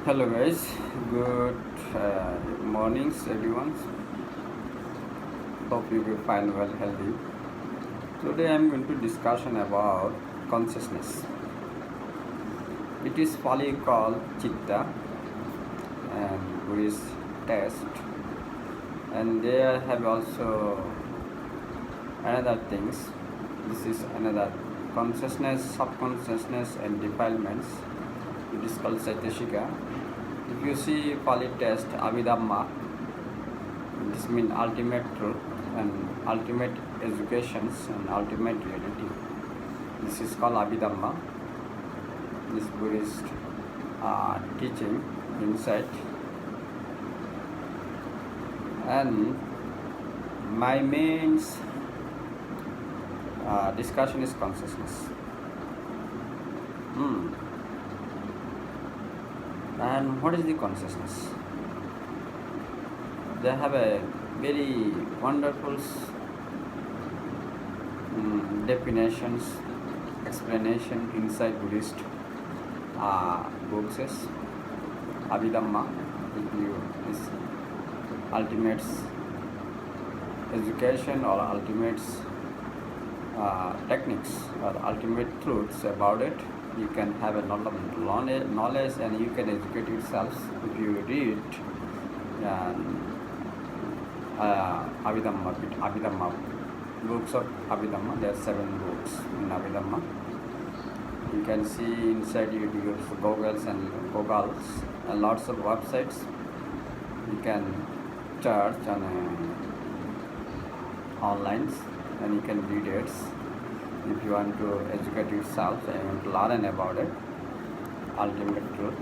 Hello guys, good mornings everyone. Hope you will find well healthy. Today I am going to discussion about consciousness. It is Pali called Chitta and Buddhist test, and there have also another things. This is another consciousness, subconsciousness and defilements. It is called Saiteshika. If you see Pali test Abhidhamma, this means ultimate truth and ultimate educations and ultimate reality. This is called Abhidhamma. This Buddhist teaching insight. And my main discussion is consciousness. And what is the consciousness? They have a very wonderful definitions, explanation inside Buddhist books. Abhidhamma, is ultimate education or ultimate techniques or ultimate truths about it. You can have a lot of knowledge and you can educate yourself if you read Abhidhamma, books of Abhidhamma. There are 7 books in Abhidhamma. You can see inside your Googles and lots of websites. You can search on online and you can read it. If you want to educate yourself and you want to learn about it, ultimate truth.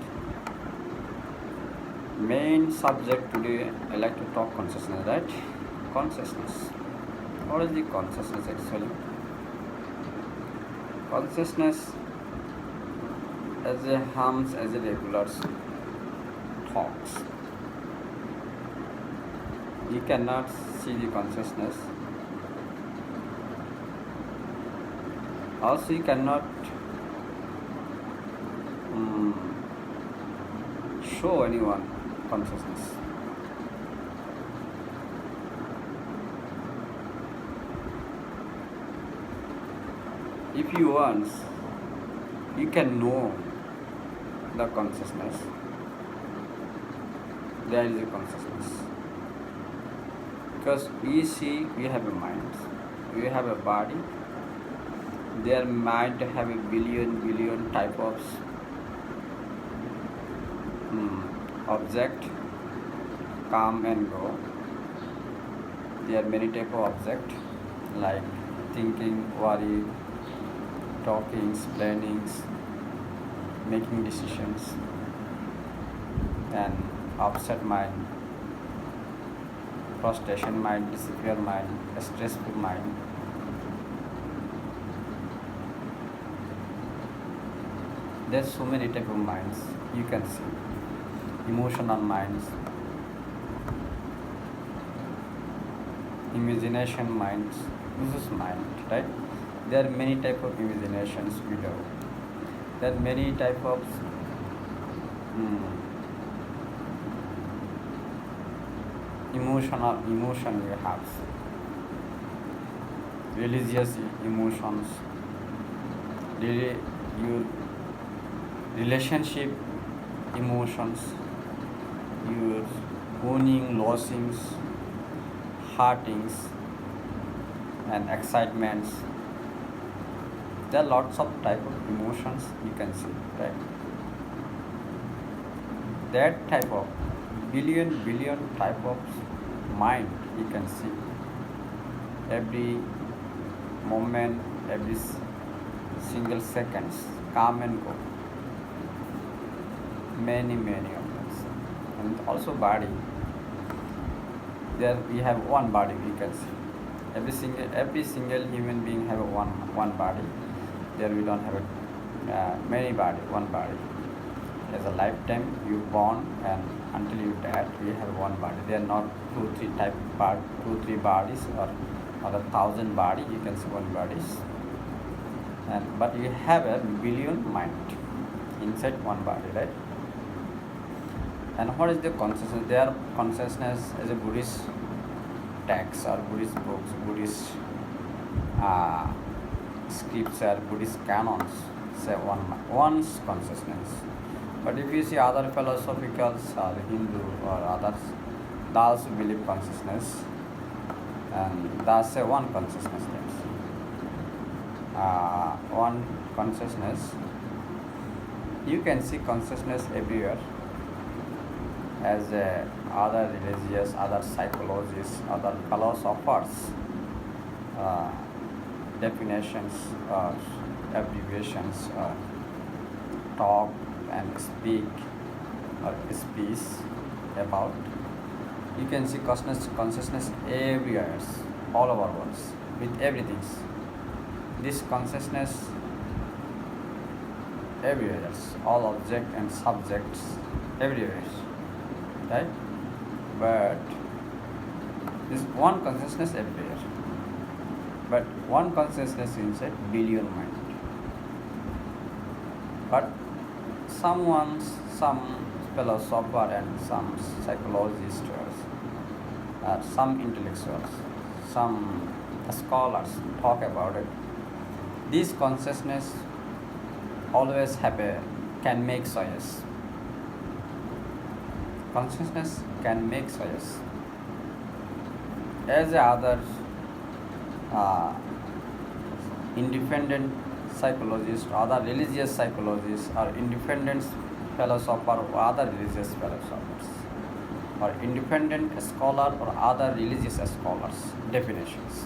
Main subject today, I like to talk consciousness, right? Consciousness. What is the consciousness actually? Consciousness as a hums, as a regular talks. You cannot see the consciousness. Also, you cannot show anyone consciousness. If you want, you can know the consciousness. There is a consciousness. Because we see, we have a mind, we have a body. Their might have a billion type of object come and go. There are many type of object like thinking, worry, talking, plannings, making decisions, and upset mind, frustration mind, disappear mind, stressful mind. There's so many type of minds you can see. Emotional minds, imagination minds. This is mind, right? There are many type of imaginations we do. There are many type of emotion we have. Religious emotions, your relationship emotions, your owning, losings, heartings, and excitements. There are lots of type of emotions you can see, right? That type of billion type of mind you can see. Every moment, every single seconds come and go. Many of them. And also body. There we have one body we can see. Every single human being have one body. There we don't have many body, one body. As a lifetime you born and until you die we have one body. They are not 2-3 bodies or 1,000 body. You can see one bodies. But you have a billion mind inside one body, right? And what is the consciousness? Their consciousness is a Buddhist text or Buddhist books, Buddhist uh, scripture, Buddhist canons say one's consciousness. But if you see other philosophicals or Hindu or others, they also believe consciousness, and they say one consciousness. One consciousness. You can see consciousness everywhere, as other religious, other psychologists, other philosophers uh, definitions or abbreviations talk and speak or speak about. You can see consciousness everywhere, all over world, with everything. This consciousness everywhere, all object and subjects everywhere, right? But this one consciousness everywhere, but one consciousness inside billion mind. But some philosopher and some psychologists, some intellectuals, some scholars talk about it. This consciousness always can make choice. Consciousness can make choice. As other uh, independent psychologists, other religious psychologists, or independent philosopher or other religious philosophers, or independent scholar or other religious scholars, definitions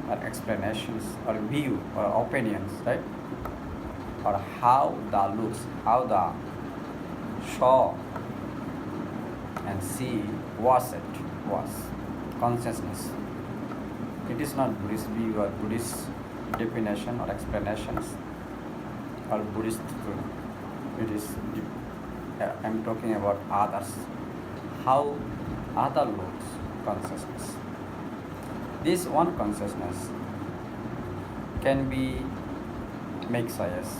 or explanations or view or opinions, right? Or how the looks, how the show and see was it was consciousness. It is not Buddhist view or Buddhist definition or explanations or Buddhist truth. It is I'm talking about others. How other looks consciousness. This one consciousness can be make choice.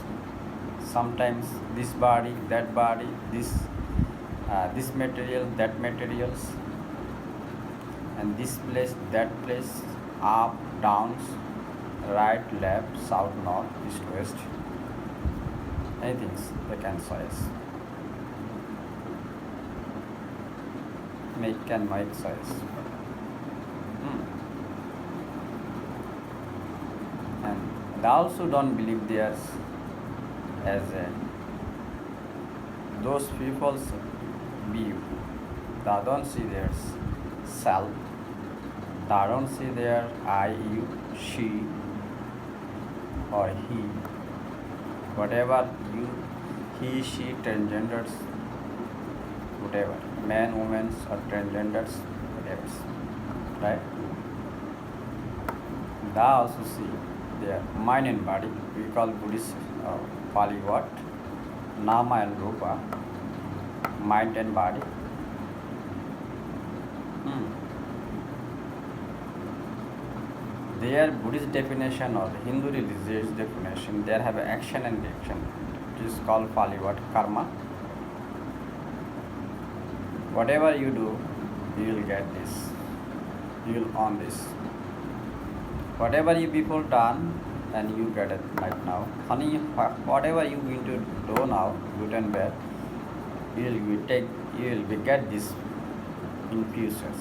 Sometimes this body, that body, this material, that materials, and this place, that place, up, downs, right, left, south, north, east, west. Anything they can choice. Can make choice. And they also don't believe theirs as those people's view. They don't see their self. They don't see their I, you, she, or he. Whatever you, he, she, transgenders, whatever, man, women, or transgenders, whatever, right? They also see their mind and body. We call Buddhist Pali what? Nama and Rupa, mind and body. Their Buddhist definition or Hindu religious definition, they have action and reaction. It is called Pali what? Karma. Whatever you do, you will get this. You will earn this. Whatever you people done, and you get it right now. Honey, whatever you going to do now, good and bad, you will get this in futures.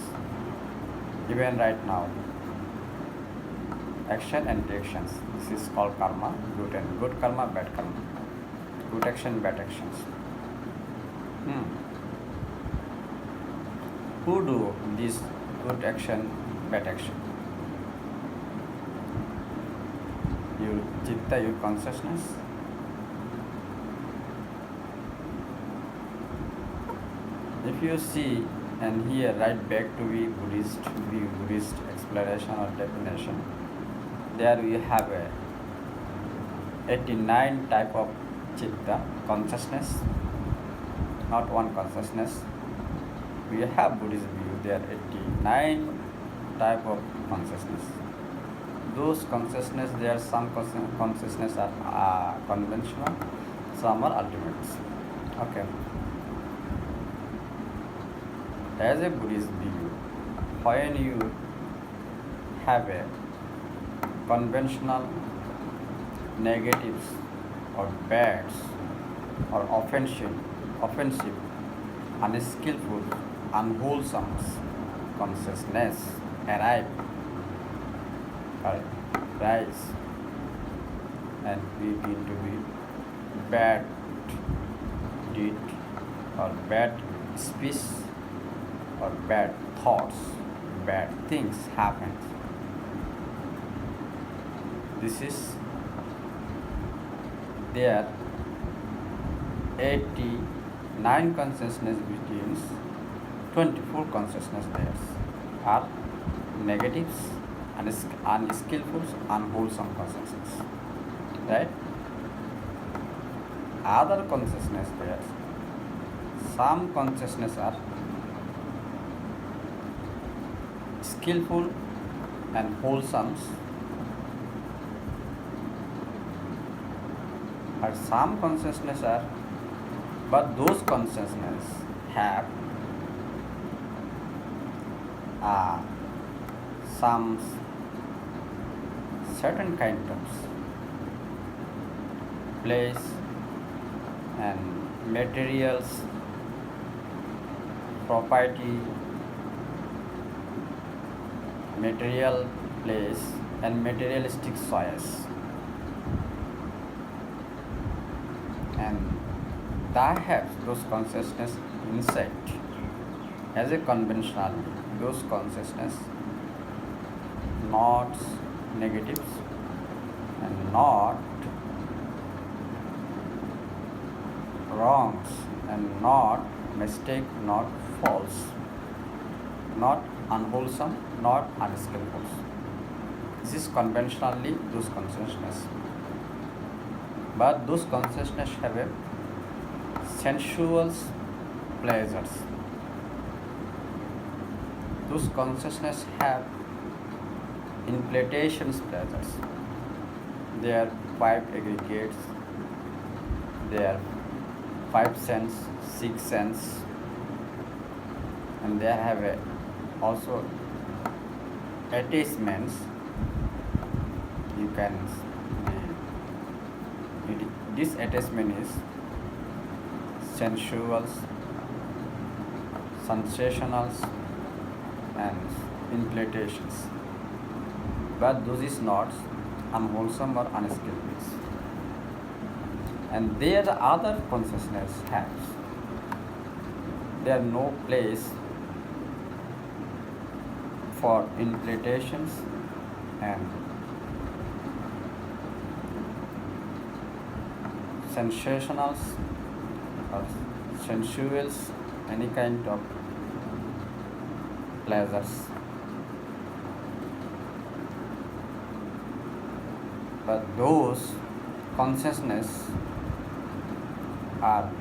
Even right now. Action and reactions. This is called karma, good karma, bad karma. Good action, bad actions. Who do this good action, bad action? Your chitta, your consciousness. If you see and hear right back to the Buddhist explanation or definition, there we have 89 type of chitta, consciousness, not one consciousness. We have Buddhist view, there are 89 type of consciousness. Those consciousness, there are some consciousness are conventional, some are ultimate. Okay. As a Buddhist view, when you have a conventional negatives or bads or offensive, unskillful, unwholesome consciousness arrive or rise and begin to be bad deed or bad speech or bad thoughts, bad things happen. This is there 89 consciousness begins, 24 consciousness layers are negatives, unskillful, unwholesome consciousness. Right? Other consciousness layers, some consciousness are skillful and wholesome, but some consciousness are, but those consciousness have some certain kind of place and materials, property, material place and materialistic choice, and that has those consciousness inside. As a conventional, those consciousness not negatives and not wrongs and not mistake, not false, not unwholesome, not unskillful. This is conventionally those consciousness. But those consciousness have a sensual pleasures. Those consciousness have implications pleasures. They are five aggregates. They are five sense, six sense, and they have a also attachments. You can this attachment is sensuals, sensationals, and implications. But those is not unwholesome or unskillful. And there the other consciousness has. There no place for implications and sensationals or sensuals, any kind of pleasures. But those consciousness are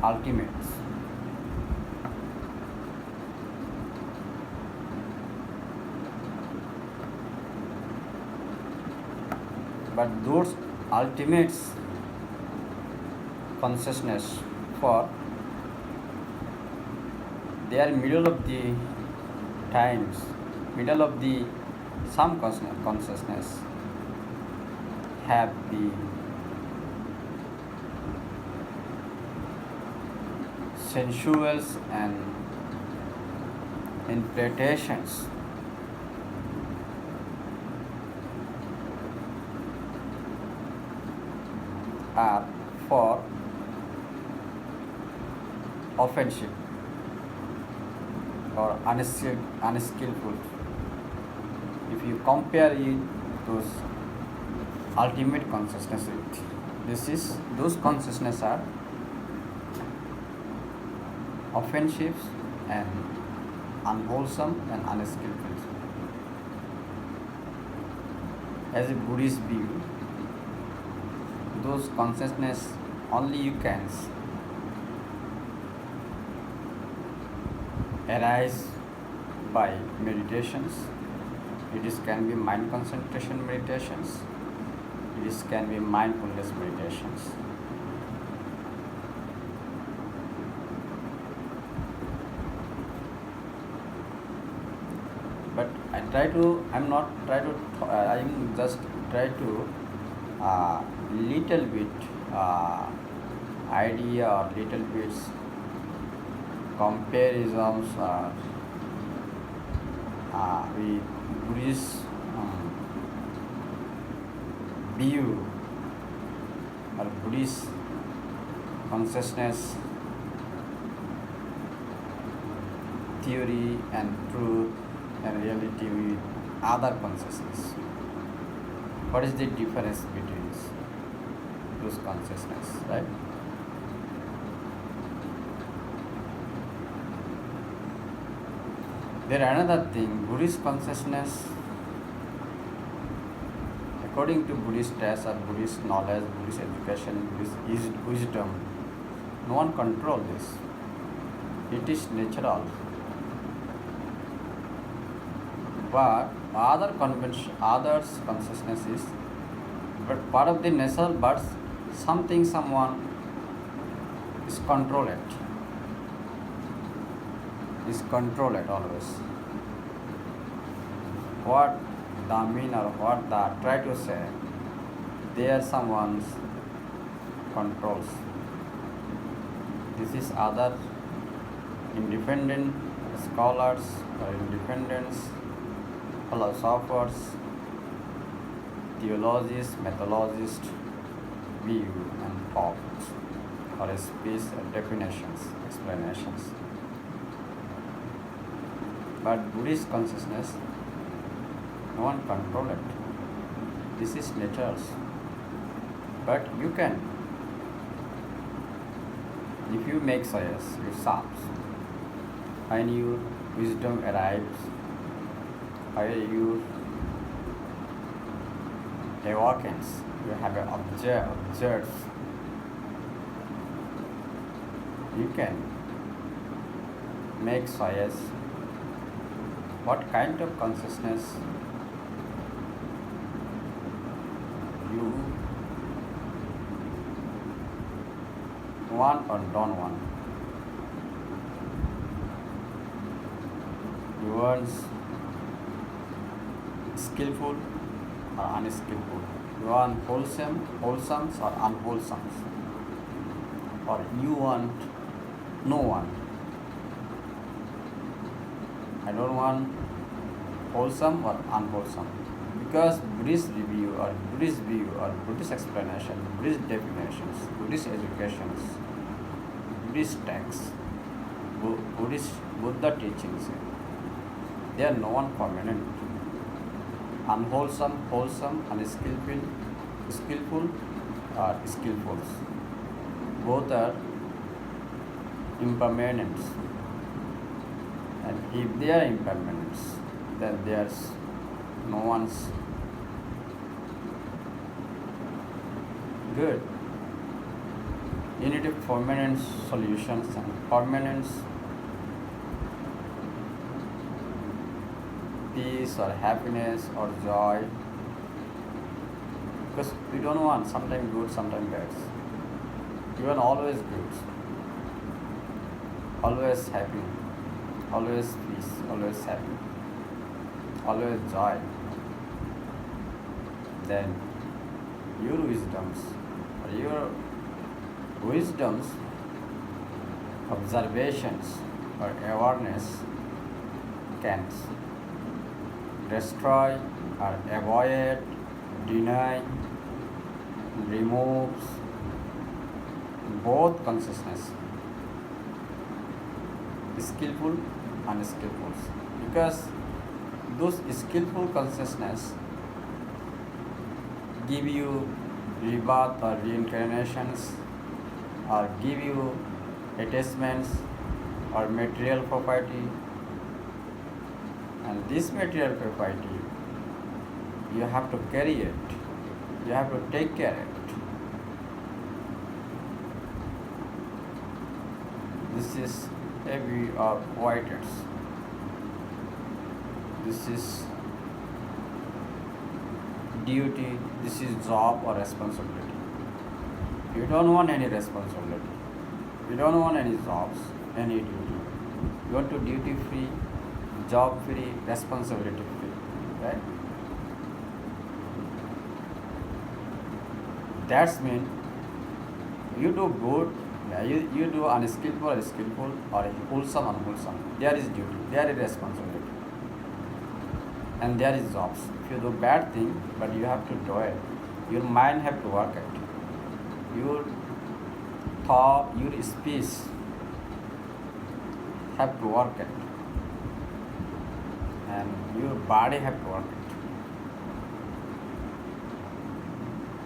ultimates. But those ultimates consciousness for they are middle of the times, middle of the some consciousness have the sensuals and interpretations. Are for offensive or unskillful. If you compare it, those ultimate consciousness with this is those consciousness are offensive and unwholesome and unskillful. As a Buddhist view, those consciousness only you can arise by meditations. It is can be mind concentration meditations. It is can be mindfulness meditations. try to, I'm not try to, I'm just try to little bit idea or little bits comparisons with Buddhist view or Buddhist consciousness theory and truth and reality with other consciousness. What is the difference between those consciousness, right? There another thing, Buddhist consciousness, according to Buddhist text or Buddhist knowledge, Buddhist education, Buddhist wisdom, no one control this. It is natural. But others consciousness is but part of the nature, but something someone is control it. Is control it always. What the mean or what the try to say, there someone's controls. This is other independent scholars or independent philosophers, theologists, methodologists, view and thoughts or speech definitions, explanations. But Buddhist consciousness, no one control it. This is nature's. But you can, if you make choice, you stops. When your wisdom arrives, when you awakens, you have an observe. You can make choice. What kind of consciousness you want or don't want. You want skillful or unskillful. You want wholesome or unwholesome. Or you want no one. I don't want wholesome or unwholesome. Because Buddhist review or Buddhist view or Buddhist explanation, Buddhist definitions, Buddhist educations, Buddhist texts, Buddhist Buddha teachings, they are non-permanent. Unwholesome, wholesome, unskillful, skillful or skillfuls. Both are impermanents. And if they are impermanents, then there's no one's good. You need a permanent solutions and permanent peace or happiness or joy. Because we don't want sometimes good, sometimes bad. You want always good, always happy, always peace, always happy, always joy. Then your wisdom's observations or awareness can destroy or avoid, deny, removes both consciousness, skillful and unskillful. Because those skillful consciousness give you rebirth or reincarnations or give you attachments or material property, and this material property you have to carry it, you have to take care of it. This is heavy or avoidance. This is duty, this is job or responsibility. You don't want any responsibility. You don't want any jobs, any duty. You want to duty free, job free, responsibility free. right? That's mean you do good, you do unskillful or skillful, or wholesome unwholesome. There is duty, there is responsibility, and there is jobs. If you do bad thing, but you have to do it, your mind have to work it. Your thought, your speech have to work it, and your body have to work it.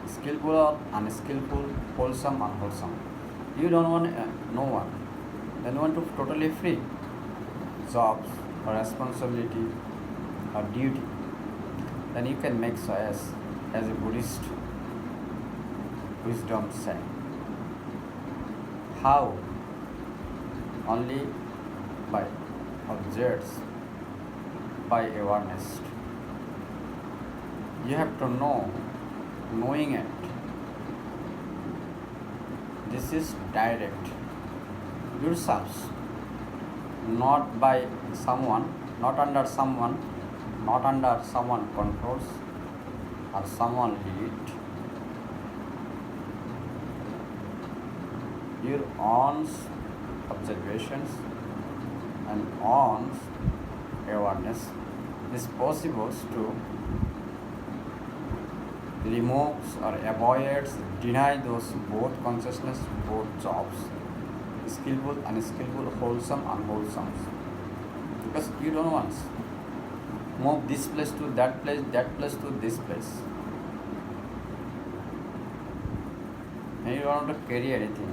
Skillful or unskillful, wholesome, unwholesome. You don't want no one. Then you want to totally free. Jobs or responsibility or duty. Then you can make choice as a Buddhist wisdom say. How? Only by objects, by awareness. You have to know, knowing it. This is direct. Yourselves, not by someone, not under someone, not under someone controls or someone lead. Your own observations and own awareness is possible to removes or avoids, deny those both consciousness, both jobs, skillful, unskillful, wholesome, unwholesome. Because you don't want to move this place to that place to this place. And you don't want to carry anything.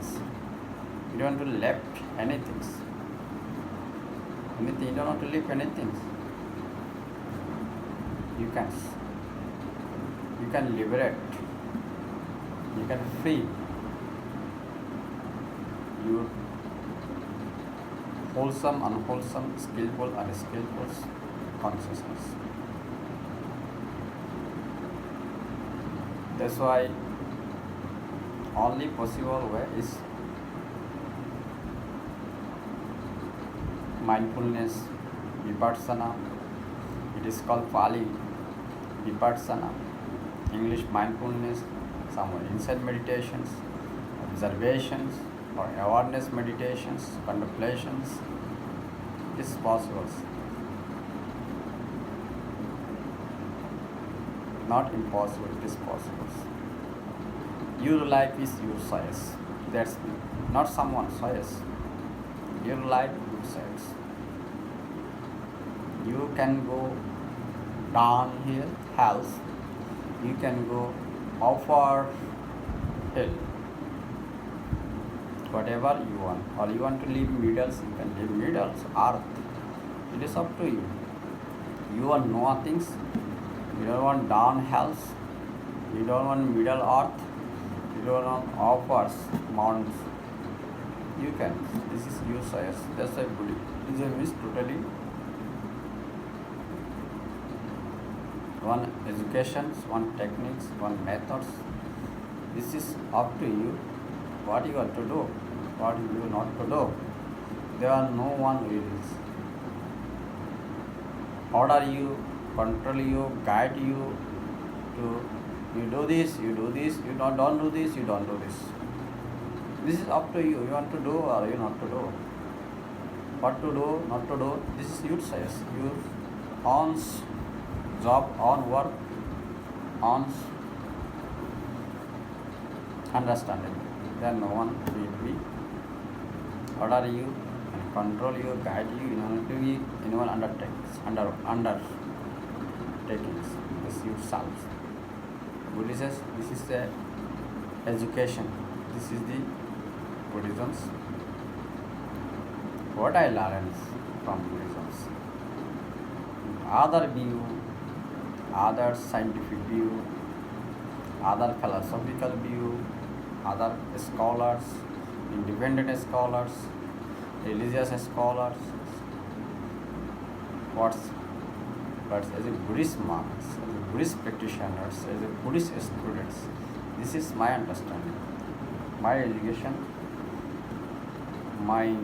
You don't want to left anything. You don't want to leave anything. You can liberate, you can free your wholesome, unwholesome, skillful, unskillful consciousness. That's why only possible way is mindfulness, vipassana. It is called Pali vipassana. English mindfulness, some insight meditations, observations, or awareness meditations, contemplations. It is possible. Not impossible, it is possible. Your life is your choice. That's not someone's choice. Your life, your choice. You can go down here, health. You can go upper hill, whatever you want, or you want to live middles, you can live middles, earth. It is up to you. You want no things, you don't want down hells, you don't want middle earth, you don't want uppers, mountains. You can. This is your choice. That's why Buddhism is totally one educations, one techniques, one methods. This is up to you. What you have to do, what you not to do. There are no one rules. Order you, control you, guide you to you do this, you do this, you don't do this, you don't do this. This is up to you. You want to do or you not to do. What to do, not to do. This is your choice. Your own job, on work, on understanding. Then no one will be order you and control you, guide you in order to be anyone undertakings, undertakings. This yourself. Buddha says this is the education. This is the Buddhism's. What I learned from Buddhism's. Other view, other scientific view, other philosophical view, other scholars, independent scholars, religious scholars. But as a Buddhist monks, as a Buddhist practitioners, as a Buddhist students, this is my understanding, my education, my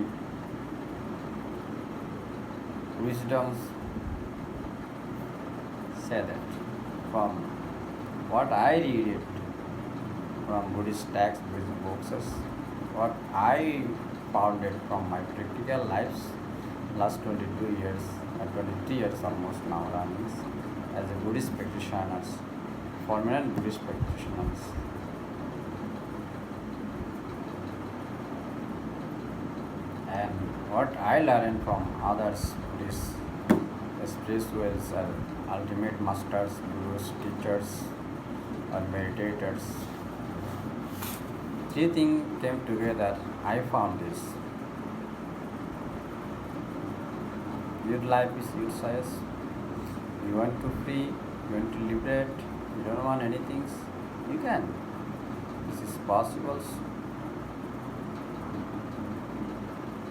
wisdoms, say that from what I read it from Buddhist texts, Buddhist books, what I found it from my practical lives, last 22 years, 23 years almost now running as a Buddhist practitioners, prominent Buddhist practitioners. And what I learned from others Buddhist spirituals or ultimate masters, gurus, teachers, or meditators, three things came together. I found this. Your life is your choice. You want to free, you want to liberate, you don't want anything, you can. This is possible.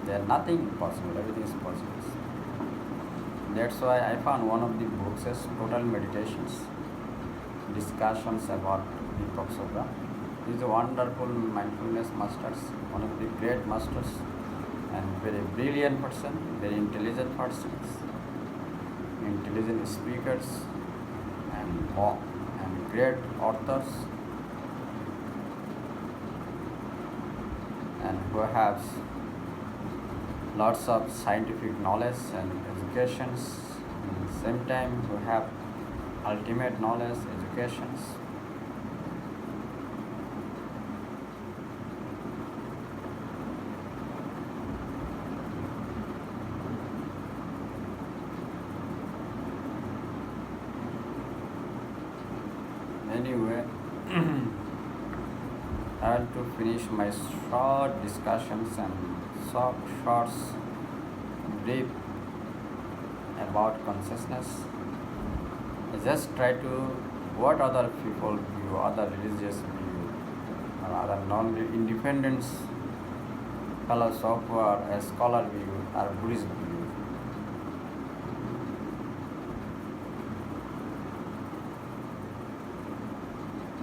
There is nothing impossible, everything is possible. That's why I found one of the books as Total Meditations, discussions about Deepak Chopra. He is a wonderful mindfulness masters, one of the great masters, and very brilliant person, very intelligent persons, intelligent speakers, and great authors, and who have lots of scientific knowledge and educations, and at the same time who have ultimate knowledge, educations. Anyway, I want to finish my short discussions and short brief about consciousness. I just try to what other people view, other religious view, or other non-independent philosopher or scholar view or Buddhist view.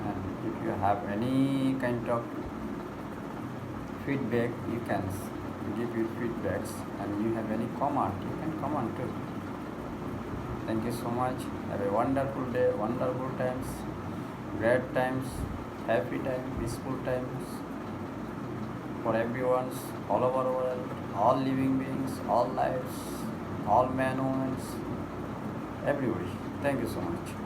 And if you have any kind of feedback, you can give your feedbacks, and you have any comment, you can comment too. Thank you so much. Have a wonderful day, wonderful times, great times, happy times, peaceful times for everyone, all over the world, all living beings, all lives, all men, women, everybody. Thank you so much.